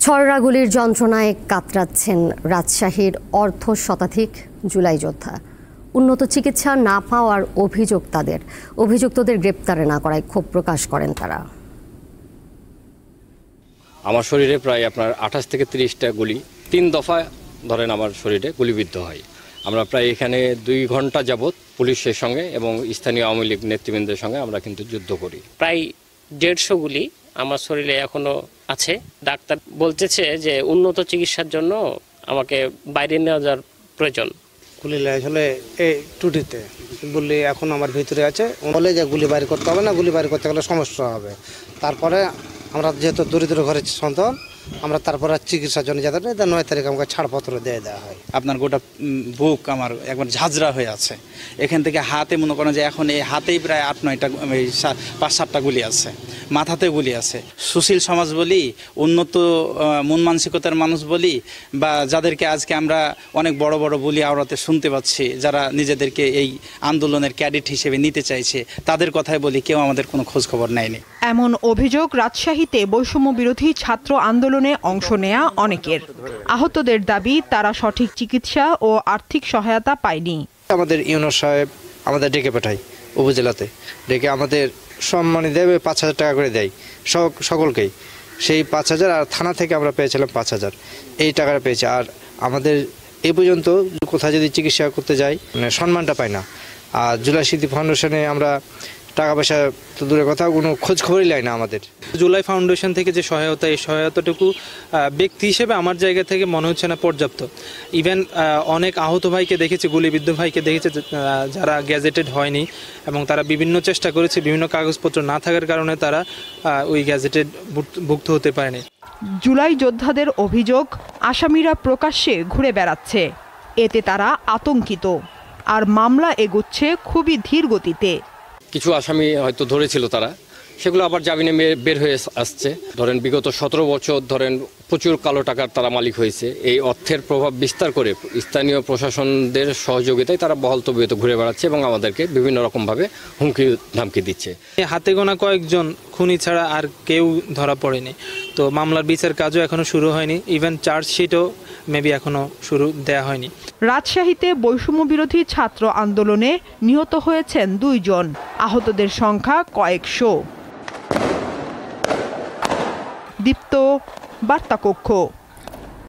ছড়রা গুলির যন্ত্রণায় কাতরাচ্ছেন রাজশাহীর অর্ধ শতাধিক জুলাই যোদ্ধা। উন্নত চিকিৎসা না পাওয়ার অভিযোগ তাদের। অভিযুক্তদের গ্রেপ্তারে না করায় ক্ষোভ প্রকাশ করেন তারা। আমার শরীরে প্রায় আপনার 28 থেকে 30টা গুলি 3 দফা ধরেন আমার শরীরে গুলিবিদ্ধ হয়। আমরা প্রায় এখানে 2 ঘন্টা যাবৎ পুলিশের সঙ্গে এবং স্থানীয় আওয়ামী লীগ নেতৃবৃন্দের সঙ্গে আমরা কিন্তু যুদ্ধ করি। প্রায় 150 গুলি আমার শরীরে এখনো আছে। ডাক্তার বলতেছে যে উন্নত চিকিৎসার জন্য আমাকে বাইরে নেওয়া যাওয়ার প্রয়োজন। গুলি আসলে এই টুটিতে বললি এখন আমার ভিতরে আছে, বলে যে গুলি বাইর করতে হবে না, গুলি বাইর করতে গেলে সমস্যা হবে। তারপরে আমরা যেহেতু দরিদ্র ঘরের সন্তান, আমরা তারপরে চিকিৎসার জন্য যাতে 9 তারিখে আমাকে ছাড়পত্র দিয়ে দেওয়া হয়। আপনার গোটা বুক আমার একবার ঝাঁঝরা হয়ে আছে। এখান থেকে হাতে মনে করেন যে এখন এই হাতেই প্রায় 8-9টা 5-7টা গুলি আছে, মাথাতে গুলি আছে। সুশীল সমাজ বলি, উন্নত মন মানসিকতার মানুষ বলি, বা যাদেরকে আজকে আমরা অনেক বড় বড় বলি আওড়াতে শুনতে পাচ্ছি, যারা নিজেদেরকে এই আন্দোলনের ক্যাডেট হিসেবে নিতে চাইছে, তাদের কথাই বলি, কেউ আমাদের কোনো খোঁজ খবর নেয়নি। এমন অভিযোগ রাজশাহীতে বৈষম্য বিরোধী ছাত্র আন্দোলনে অংশ নেয়া অনেকের। আহতদের দাবি তারা সঠিক চিকিৎসা ও আর্থিক সহায়তা পায়নি। আমাদের ইউনো সাহেব আমাদের ডেকে পাঠায় উপজেলাতে, ডেকে আমাদের সম্মানী দেবে, 5,000 টাকা করে দেয় সকলকেই। সেই 5,000 আর থানা থেকে আমরা পেয়েছিলাম 5,000, এই টাকাটা পেয়েছি। আর আমাদের এই পর্যন্ত কোথায় যদি চিকিৎসা করতে যাই মানে সম্মানটা পাই না। আর জুলাই স্মৃতি ফাউন্ডেশনে আমরা টাকা পয়সা তো দূরের কথা, কোনো খোঁজ খবরই লাই না আমাদের। জুলাই ফাউন্ডেশন থেকে যে সহায়তা, এই সহায়তাটুকু ব্যক্তি হিসেবে আমার জায়গা থেকে মনে হচ্ছে না পর্যাপ্ত। ইভেন অনেক আহত ভাইকে দেখেছি, গুলিবিদ্ধ ভাইকে দেখেছি যারা গ্যাজেটেড হয়নি, এবং তারা বিভিন্ন চেষ্টা করেছে, বিভিন্ন কাগজপত্র না থাকার কারণে তারা ওই গ্যাজেটেড ভুক্ত হতে পারেনি। জুলাই যোদ্ধাদের অভিযোগ, আসামিরা প্রকাশ্যে ঘুরে বেড়াচ্ছে, এতে তারা আতঙ্কিত। আর মামলা এগোচ্ছে খুবই ধীর গতিতে। কিছু আসামি হয়তো ধরেছিল তারা, সেগুলো আবার জামিনে বের হয়ে আসছে। ধরেন বিগত 17 বছর ধরেন প্রচুর কালো টাকার তারা মালিক হয়েছে। এই অর্থের প্রভাব বিস্তার করে স্থানীয় প্রশাসনদের সহযোগিতায় তারা বহল তবিয়তে ঘুরে বেড়াচ্ছে এবং আমাদেরকে বিভিন্ন রকমভাবে হুমকি ধামকি দিচ্ছে। হাতে গোনা কয়েকজন খুনি ছাড়া আর কেউ ধরা পড়েনি। তো মামলার বিচার কাজও এখনো শুরু হয়নি, ইভেন চার্জশিটও মেবি এখনো শুরু দেয়া হয়নি। রাজশাহীতে বৈষম্য বিরোধী ছাত্র আন্দোলনে নিহত হয়েছেন 2 জন, আহতদের সংখ্যা কয়েকশো। দীপ্ত, বার্তা কক্ষ।